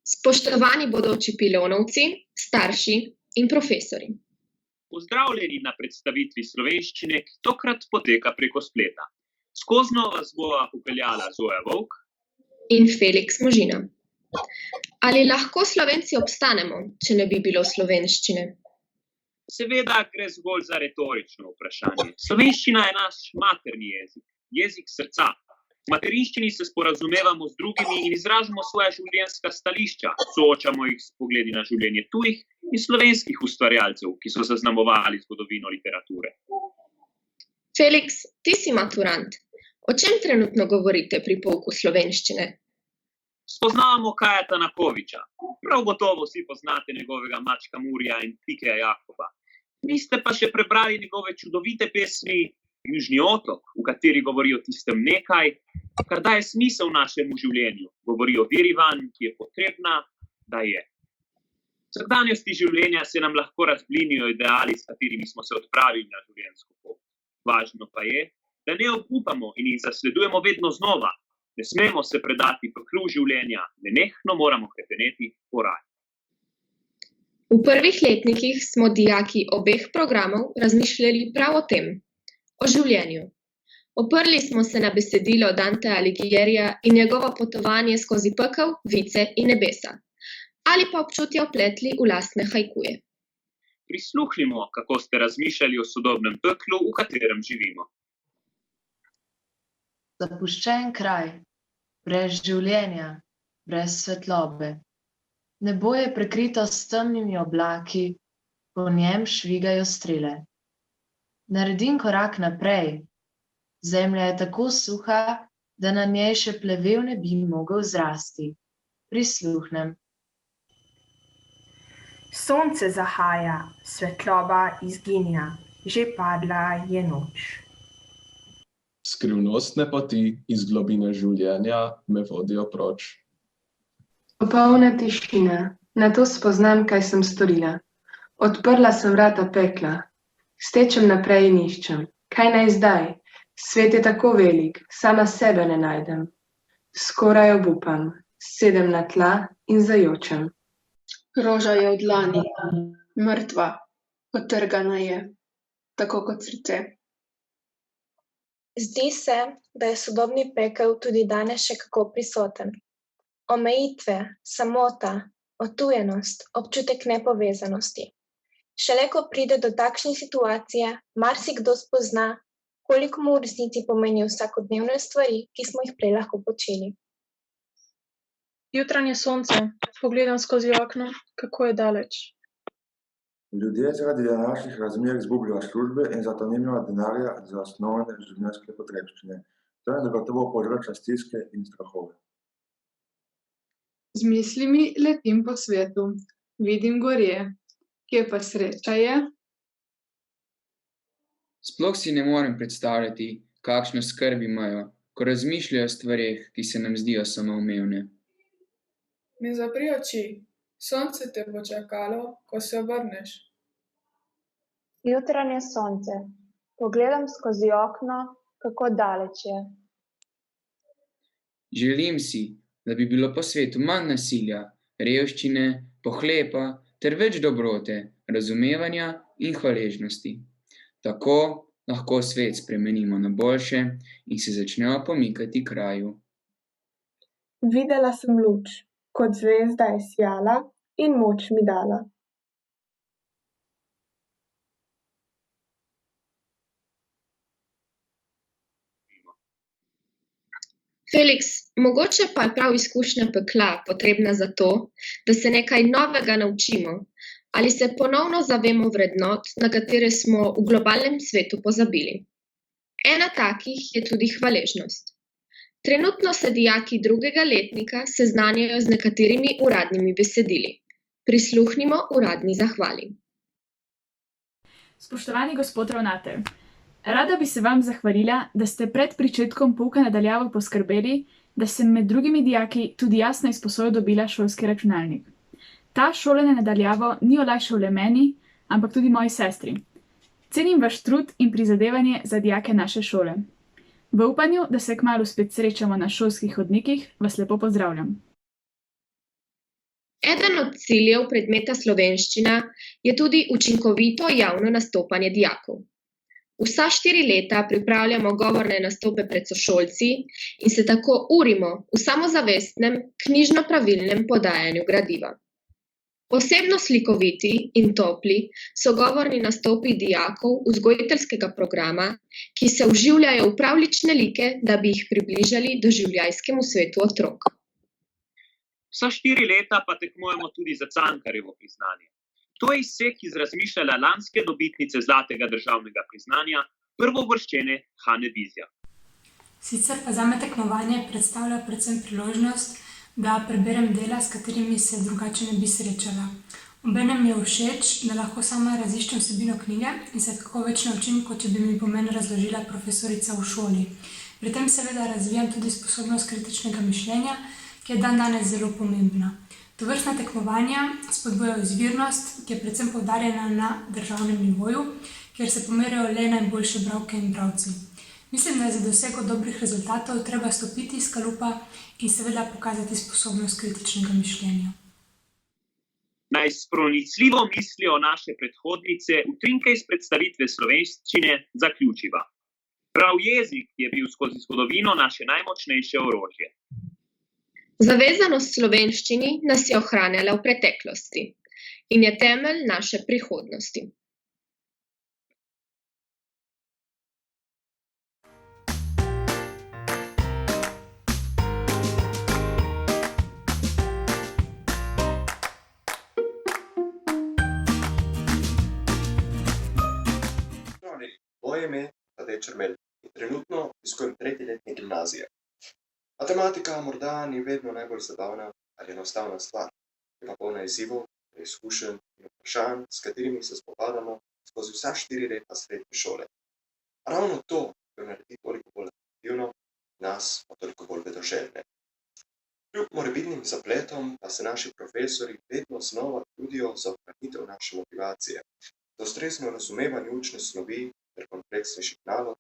Spoštovani bodoči pilonovci, starši in profesori. Pozdravljeni na predstavitvi slovenščine, ki tokrat poteka preko spleta. Skoznjo vas bova popeljala Zoja Volk in Felix Možina. Ali lahko Slovenci obstanemo, če ne bi bilo slovenščine? Seveda gre zgolj za retorično vprašanje. Slovenščina je naš materni jezik, jezik srca. V materinščini se sporazumevamo z drugimi in izražamo svoja življenjska stališča, soočamo jih s pogledi na življenje tujih in slovenskih ustvarjalcev, ki so zaznamovali zgodovino literature. Felix, ti si maturant. O čem trenutno govorite pri pouku slovenščine? Spoznavamo Kaja Tanakoviča. Prav gotovo vsi poznate njegovega Mačka Murija in Pikeja Jakoba. Niste pa še prebrali njegove čudovite pesmi Južni otok, v kateri govori o tistem nekaj, kar daje smisel našemu življenju. Govori o veri vanj, ki je potrebna, da je. V vsakdanjosti življenja se nam lahko razblinijo ideali, s katerimi smo se odpravili na življenjsko pot. Važno pa je, da ne obupamo in jih zasledujemo vedno znova. Ne smemo se predati peklu življenja, nenehno moramo hrepeneti po raju. V prvih letnikih smo dijaki obeh programov razmišljali prav o tem, o življenju. Oprli smo se na besedilo Dantea Alighierija in njegovo potovanje skozi pekel, vice in nebesa. Ali pa občutje opletli v lastne hajkuje. Prisluhnimo, kako ste razmišljali o sodobnem peklu, v katerem živimo. Zapuščen kraj, brez življenja, brez svetlobe. Nebo je prekrito s temnimi oblaki, po njem švigajo strele. Naredim korak naprej. Zemlja je tako suha, da na njej še plevel ne bi mogel zrasti. Prisluhnem. Sonce zahaja, svetloba izginja, že padla je noč. Skrivnostne poti iz globine življenja me vodijo proč. Popolna tišina, nato spoznam, kaj sem storila. Odprla sem vrata pekla. Stečem naprej in iščem. Kaj naj zdaj? Svet je tako velik, sama sebe ne najdem. Skoraj obupam, sedem na tla in zajočem. Roža je v dlani, mrtva, odtrgana je, tako kot srce. Zdi se, da je sodobni pekel tudi danes še kako prisoten. Omejitve, samota, otujenost, občutek nepovezanosti. Šele ko pride do takšne situacije, marsikdo spozna, koliko mu v resnici pomenijo vsakodnevne stvari, ki smo jih prej lahko počeli. Jutranje sonce, pogledam skozi okno, kako je daleč. Ljudje zaradi današnjih razmer izgubljajo službe in zato nimajo denarja za osnovne življenjske potrebščine. To je zagotovo povzroča stiske in strahove. Z mislimi letim po svetu, vidim gorje, kje pa sreča je. Sploh si ne morem predstavljati, kakšno skrb imajo, ko razmišljajo o stvareh, ki se nam zdijo samoumevne. Ne zapri oči, sonce te bo čakalo, ko se obrneš. Jutranje sonce, pogledam skozi okno, kako daleč je. Želim si, da bi bilo po svetu manj nasilja, revščine, pohlepa ter več dobrote, razumevanja in hvaležnosti. Tako lahko svet spremenimo na boljše in se začnemo pomikati k raju. Videla sem luč, kot zvezda je sijala in moč mi dala. Felix, mogoče pa je prav izkušnja pekla potrebna za to, da se nekaj novega naučimo, ali se ponovno zavemo vrednot, na katere smo v globalnem svetu pozabili. Ena takih je tudi hvaležnost. Trenutno se dijaki drugega letnika seznanjajo z nekaterimi uradnimi besedili. Prisluhnimo uradni zahvali. Spoštovani gospod ravnatelj, rada bi se vam zahvalila, da ste pred pričetkom pouka na daljavo poskrbeli, da sem med drugimi dijaki tudi jaz na izposojo dobila šolski računalnik. Ta šolanje na daljavo ni olajšal le meni, ampak tudi moji sestri. Cenim vaš trud in prizadevanje za dijake naše šole. V upanju, da se kmalu spet srečamo na šolskih hodnikih, vas lepo pozdravljam. Eden od ciljev predmeta slovenščina je tudi učinkovito javno nastopanje dijakov. Vsa 4 leta pripravljamo govorne nastope pred sošolci in se tako urimo v samozavestnem, knjižno pravilnem podajanju gradiva. Posebno slikoviti in topli so govorni nastopi dijakov vzgojiteljskega programa, ki se vživljajo v pravljične like, da bi jih približali doživljajskemu svetu otrok. Vsa 4 leta pa tekmujemo tudi za Cankarjevo priznanje. To je izsek iz razmišljanja lanske dobitnice zlatega državnega priznanja, prvouvrščene Hane Bizjak. Sicer pa zame tekmovanje predstavlja predvsem priložnost, da preberem dela, s katerimi se drugače ne bi srečala. Obenem mi je všeč, da lahko sama raziščem vsebino knjige in se tako več naučim, kot če bi mi pomen razložila profesorica v šoli. Pri tem seveda razvijam tudi sposobnost kritičnega mišljenja, ki je dandanes zelo pomembna. Tovrstna tekmovanja spodbujajo izvirnost, ki je predvsem poudarjena na državnem nivoju, kjer se pomerijo le najboljše bralke in bralci. Mislim, da je za dosego dobrih rezultatov treba stopiti iz kalupa in seveda pokazati sposobnost kritičnega mišljenja. Naj s pronicljivo mislijo naše predhodnice utrinke iz predstavitve slovenščine zaključiva. Prav jezik je bil skozi zgodovino naše najmočnejše orožje. Zavezanost slovenščini nas je ohranjala v preteklosti in je temelj naše prihodnosti. Moje ime je Tadej Čermelj in trenutno obiskujem 3. letnik gimnazije. Matematika morda ni vedno najbolj zabavna ali enostavna stvar, je pa polna izzivov, preizkušenj in vprašanj, s katerimi se spopadamo skozi vsa 4 leta srednje šole. Ravno to jo naredi toliko bolj atraktivno, nas pa toliko bolj vedoželjne. Kljub morebitnim zapletom pa se naši profesorji vedno znova trudijo za ohranitev naše motivacije, za ustrezno razumevanje učne snovi ter kompleksnejših nalog,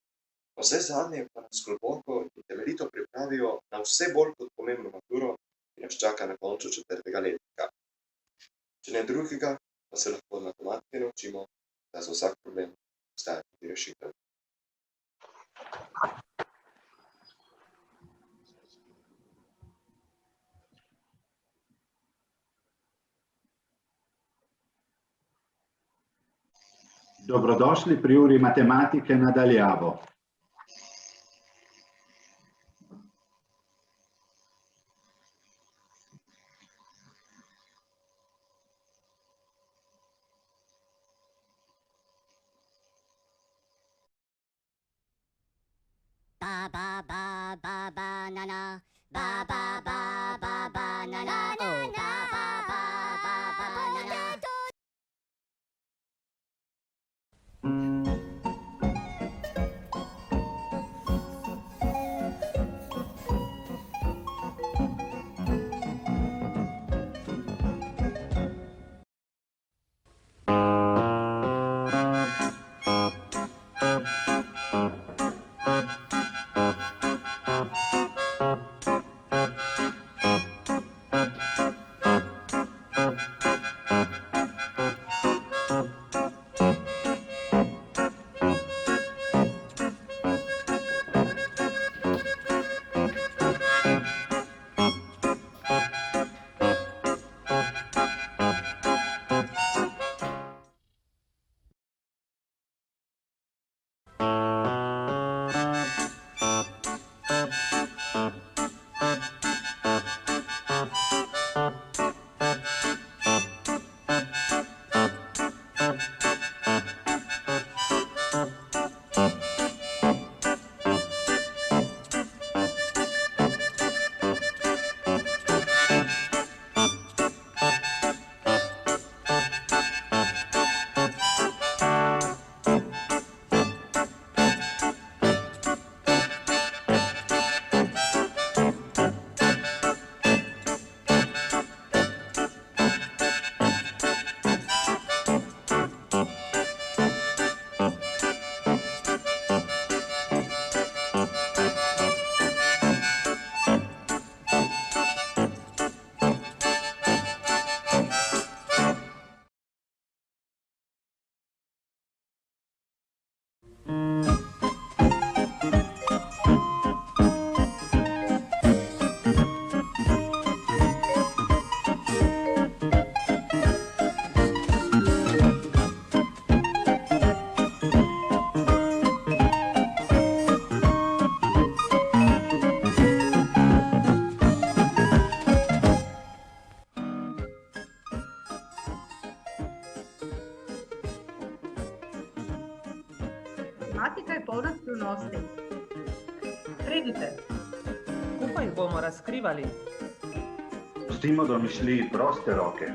vse zadnje pa nas globoko in temeljito pripravijo na vse bolj kot pomembno maturo, ki nas čaka na koncu 4. letnika. Če ne drugega, pa se lahko od matematike naučimo, da za vsak problem obstaja tudi rešitev. Dobrodošli pri uri matematike na daljavo. Ba ba ba ba ba na na, ba ba ba ba ba na na, oh ba ba ba ba ba na na. skrivnosti. Pridite, skupaj jih bomo razkrivali. Pustimo domišljiji proste roke.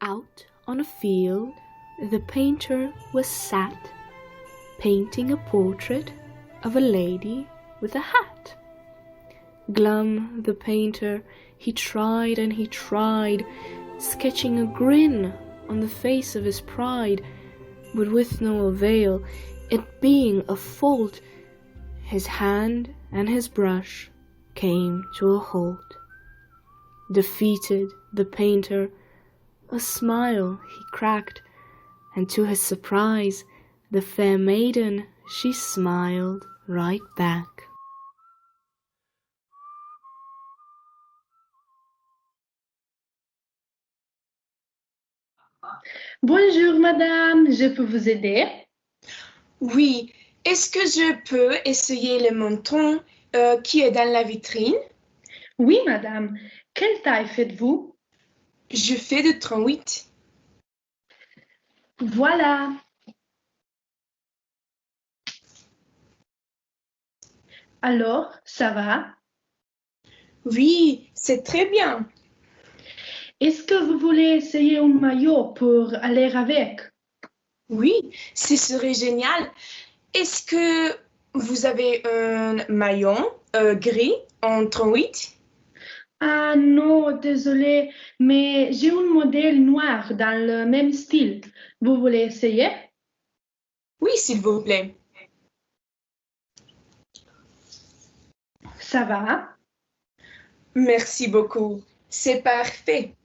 Out on a field, the painter was sat, painting a portrait of a lady with a hat. Glum, the painter, he tried and he tried, sketching a grin on the face of his pride, but with no avail, it being a fault, his hand and his brush came to a halt. Defeated, the painter, a smile he cracked, and to his surprise, the fair maiden, she smiled right back. Bonjour madame, je peux vous aider? Oui, est-ce que je peux essayer le menton qui est dans la vitrine? Oui madame, quelle taille faites-vous? Je fais de 38. Voilà. Alors, ça va? Oui, c'est très bien. Est-ce que vous voulez essayer un maillot pour aller avec? Oui, ce serait génial. Est-ce que vous avez un maillot gris en 38? Ah non, désolé, mais j'ai un modèle noir dans le même style. Vous voulez essayer? Oui, s'il vous plaît. Ça va? Merci beaucoup. C'est parfait.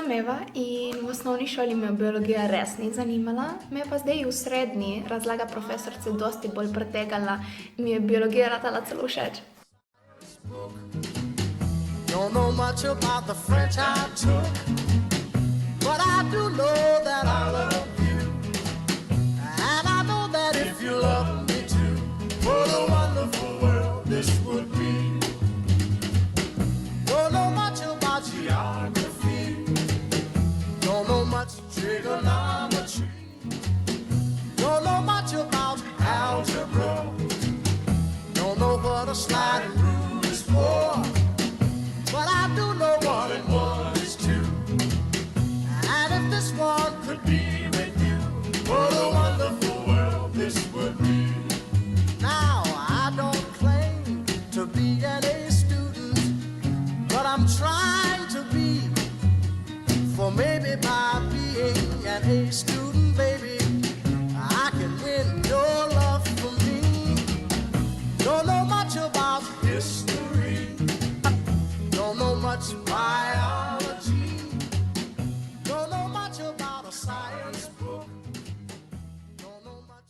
sem Eva in v osnovni šoli me biologija res ni zanimala, me pa zdaj v srednji razlaga profesorica dosti bolj pretegala in mi je biologija ratala celo všeč. Don't know much about the French I took, but I do know that I love you, and I know that if you love me too, what a wonderful world this would be. Don't know much about geography, don't know much trigonometry, don't know much about algebra, don't know what a sliding rule is for, but I do know 1 and 1 is 2, and if this one could be with you, what a wonderful world this would be. Now I don't claim to be an A student, but I'm trying to be, for maybe by being an A student, baby, I can win your love for me. Don't know much about history, don't know much biology, don't know much about a science book, don't know much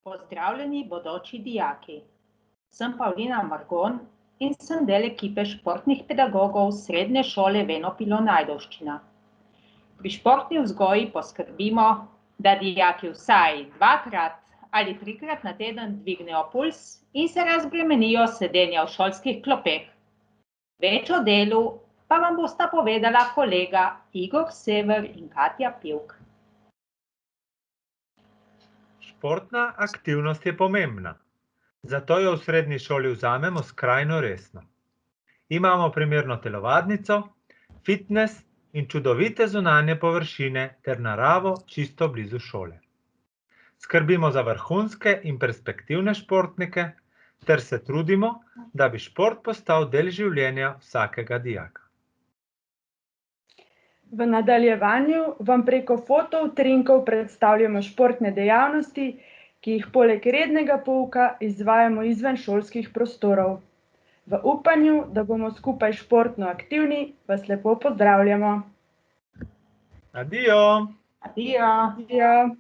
Pozdravljeni bodoči dijaki. Sem Pavlina Margon in sem del ekipe športnih pedagogov Srednje šole Venopilo Najdoščina. Pri športni vzgoji poskrbimo, da dijaki vsaj 2-krat ali 3-krat na teden dvignejo puls in se razbremenijo sedenja v šolskih klopeh. Več o delu pa vam bosta povedala kolega Igor Sever in Katja Pivk. Športna aktivnost je pomembna, zato jo v srednji šoli vzamemo skrajno resno. Imamo primerno telovadnico, fitness in čudovite zunanje površine ter naravo čisto blizu šole. Skrbimo za vrhunske in perspektivne športnike ter se trudimo, da bi šport postal del življenja vsakega dijaka. V nadaljevanju vam preko fotoutrinkov predstavljamo športne dejavnosti, ki jih poleg rednega pouka izvajamo izven šolskih prostorov. V upanju, da bomo skupaj športno aktivni, vas lepo pozdravljamo. Adijo! Adijo! Adijo!